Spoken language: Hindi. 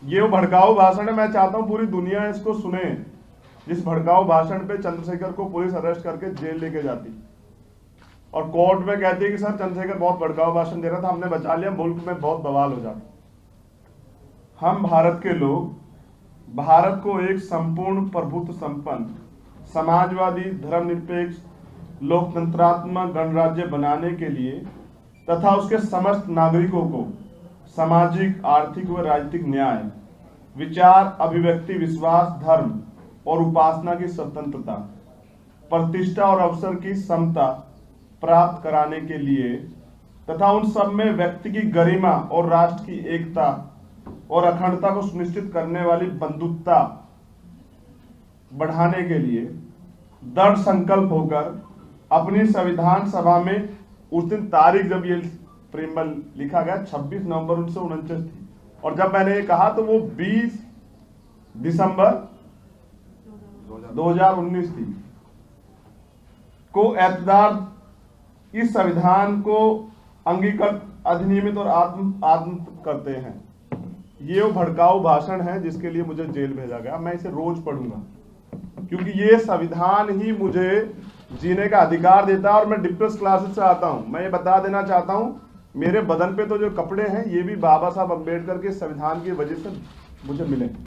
ये वो भड़काऊ भाषण है। मैं चाहता हूं पूरी दुनिया इसको सुने। जिस भड़काऊ भाषण पे चंद्रशेखर को पुलिस अरेस्ट करके जेल लेके जाती और कोर्ट में कहती है कि सर चंद्रशेखर बहुत भड़काऊ भाषण दे रहा था, हमने बचा लिया, मुल्क में बहुत बवाल हो जाता। हम भारत के लोग भारत को एक संपूर्ण प्रभुत्व संपन्न समाजवादी धर्मनिरपेक्ष लोकतंत्रात्मक गणराज्य बनाने के लिए तथा उसके समस्त नागरिकों को सामाजिक आर्थिक व राजनीतिक न्याय, विचार अभिव्यक्ति विश्वास धर्म और उपासना की स्वतंत्रता, प्रतिष्ठा और अवसर की समता प्राप्त कराने के लिए तथा उन सब में व्यक्ति की गरिमा और राष्ट्र की एकता और अखंडता को सुनिश्चित करने वाली बंधुता बढ़ाने के लिए दृढ़ संकल्प होकर अपनी संविधान सभा में उस दिन तारीख जब ये प्रेमबल लिखा गया 26 नवंबर 1949 थी और जब मैंने ये कहा तो वो 20 दिसंबर 2019 थी को एतदार इस संविधान को अंगीकृत अधिनियमित और आत्म करते हैं। ये वो भड़काऊ भाषण है जिसके लिए मुझे जेल भेजा गया। मैं इसे रोज पढ़ूंगा क्योंकि ये संविधान ही मुझे जीने का अधिकार देता है और मैं डिप्रेस क्लासेस से आता हूं। मैं ये बता देना चाहता हूं, मेरे बदन पे तो जो कपड़े हैं ये भी बाबा साहब अम्बेडकर के संविधान की वजह से मुझे मिले।